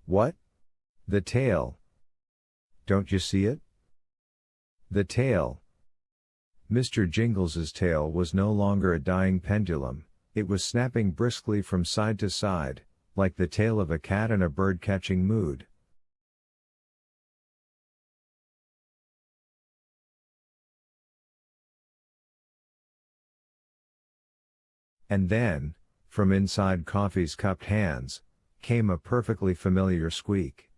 What? The tail. Don't you see it? The tail. Mr. Jingles's tail was no longer a dying pendulum, it was snapping briskly from side to side, like the tail of a cat in a bird-catching mood. And then, from inside Coffee's cupped hands, came a perfectly familiar squeak.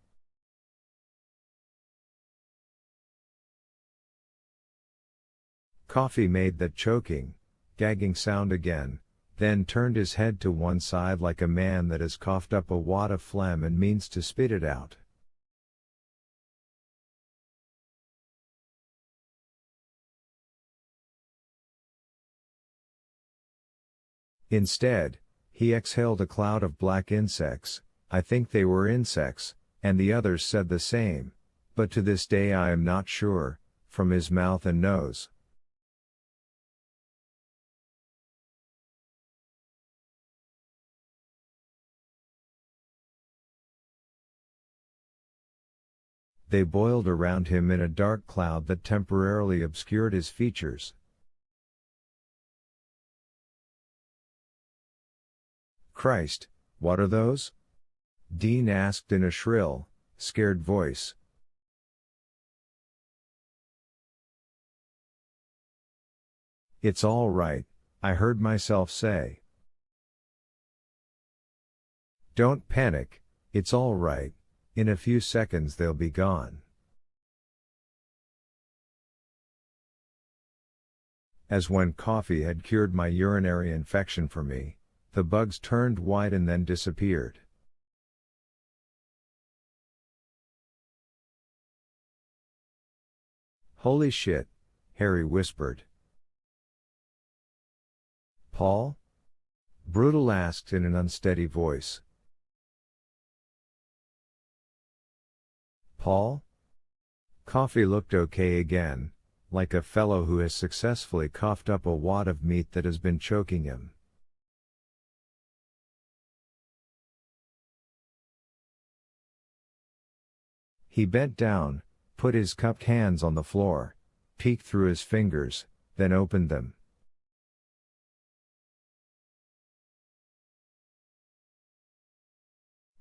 Coffee made that choking, gagging sound again, then turned his head to one side like a man that has coughed up a wad of phlegm and means to spit it out. Instead, he exhaled a cloud of black insects. I think they were insects, and the others said the same, but to this day I am not sure, from his mouth and nose. They boiled around him in a dark cloud that temporarily obscured his features. Christ, what are those? Dean asked in a shrill, scared voice. It's all right, I heard myself say. Don't panic, it's all right, in a few seconds they'll be gone. As when coffee had cured my urinary infection for me, the bugs turned white and then disappeared. Holy shit, Harry whispered. Paul? Brutal asked in an unsteady voice. Paul? Coffee looked okay again, like a fellow who has successfully coughed up a wad of meat that has been choking him. He bent down, put his cupped hands on the floor, peeked through his fingers, then opened them.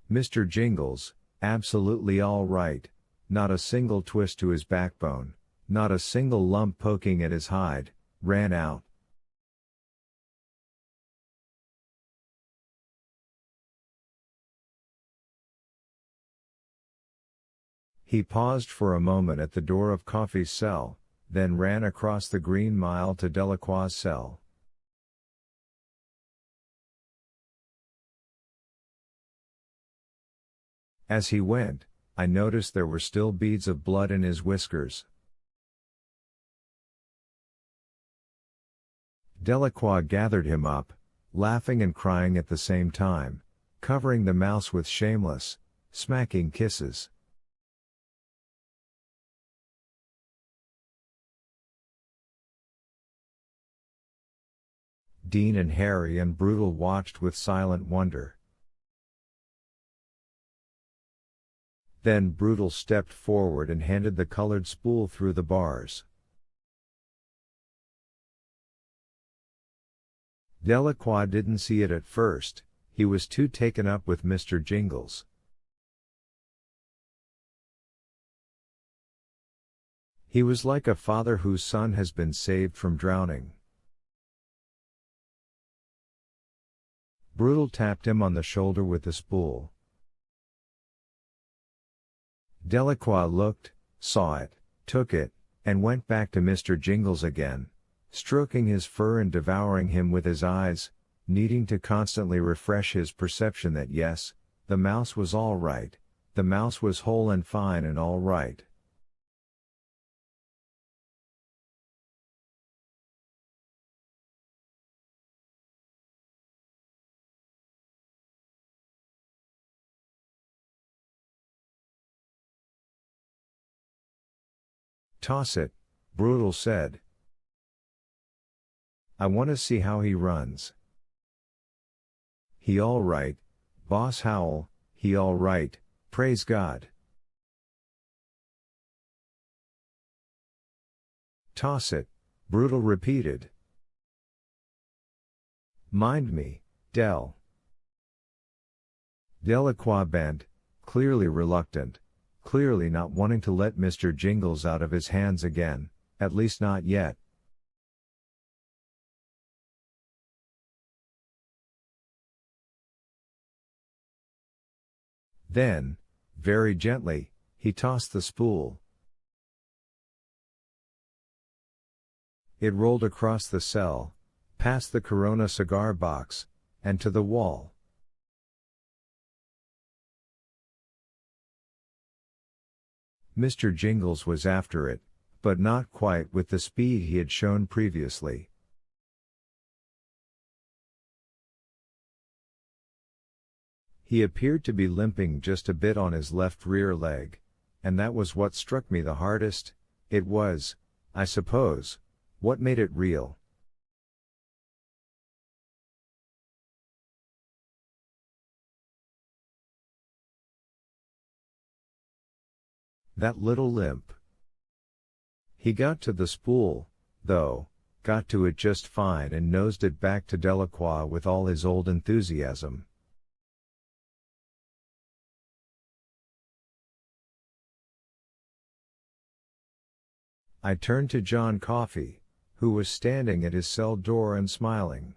Mr. Jingles, absolutely all right, not a single twist to his backbone, not a single lump poking at his hide, ran out. He paused for a moment at the door of Coffee's cell, then ran across the Green Mile to Delacroix's cell. As he went, I noticed there were still beads of blood in his whiskers. Delacroix gathered him up, laughing and crying at the same time, covering the mouse with shameless, smacking kisses. Dean and Harry and Brutal watched with silent wonder. Then Brutal stepped forward and handed the colored spool through the bars. Delacroix didn't see it at first, he was too taken up with Mr. Jingles. He was like a father whose son has been saved from drowning. Brutal tapped him on the shoulder with the spool. Delacroix looked, saw it, took it, and went back to Mr. Jingles again, stroking his fur and devouring him with his eyes, needing to constantly refresh his perception that yes, the mouse was all right, the mouse was whole and fine and all right. Toss it, Brutal said. I want to see how he runs. He all right, Boss Howell, he all right, Praise God. Toss it, Brutal repeated. Mind me, Del. Delacroix bent, clearly reluctant, clearly not wanting to let Mr. Jingles out of his hands again, at least not yet. Then, very gently, he tossed the spool. It rolled across the cell, past the Corona cigar box, and to the wall. Mr. Jingles was after it, but not quite with the speed he had shown previously. He appeared to be limping just a bit on his left rear leg, and that was what struck me the hardest. It was, I suppose, what made it real. That little limp. He got to the spool, though, got to it just fine and nosed it back to Delacroix with all his old enthusiasm. I turned to John Coffey, who was standing at his cell door and smiling.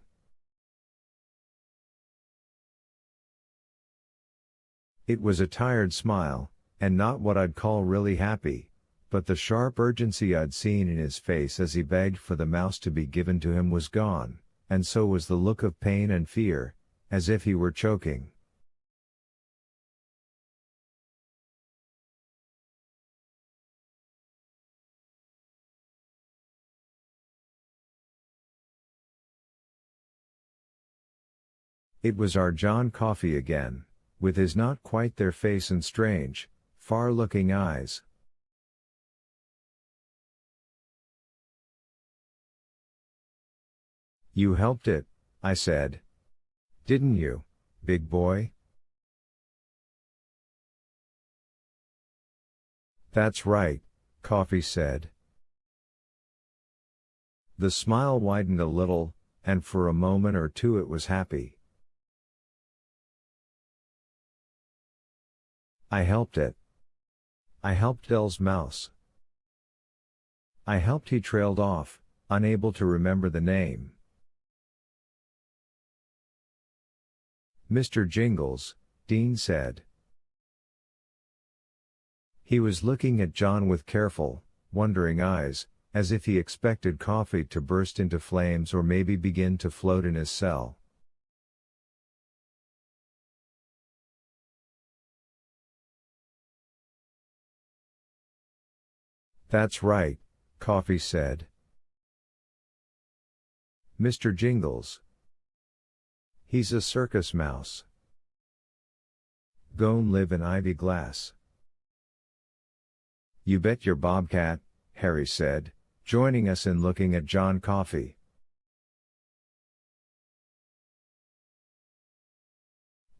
It was a tired smile, and not what I'd call really happy, but the sharp urgency I'd seen in his face as he begged for the mouse to be given to him was gone, and so was the look of pain and fear, as if he were choking. It was our John Coffey again, with his not quite there face and strange, far-looking eyes. You helped it, I said. Didn't you, big boy? That's right, Coffey said. The smile widened a little, and for a moment or two it was happy. I helped it. I helped Del's mouse. I helped. He trailed off, unable to remember the name. Mr. Jingles, Dean said. He was looking at John with careful, wondering eyes, as if he expected Coffey to burst into flames or maybe begin to float in his cell. That's right, Coffey said. Mr. Jingles. He's a circus mouse. Go'n live in ivy glass. You bet your bobcat, Harry said, joining us in looking at John Coffey.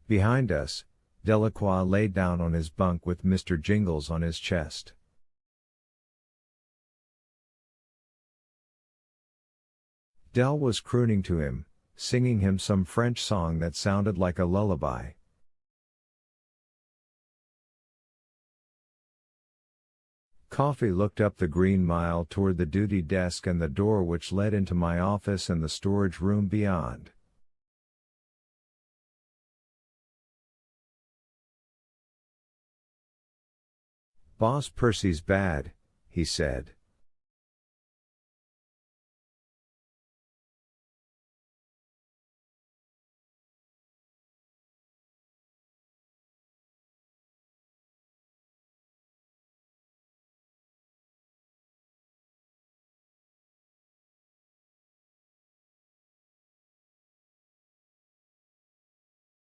Behind us, Delacroix lay down on his bunk with Mr. Jingles on his chest. Del was crooning to him, singing him some French song that sounded like a lullaby. Coffey looked up the Green Mile toward the duty desk and the door which led into my office and the storage room beyond. Boss Percy's bad, he said.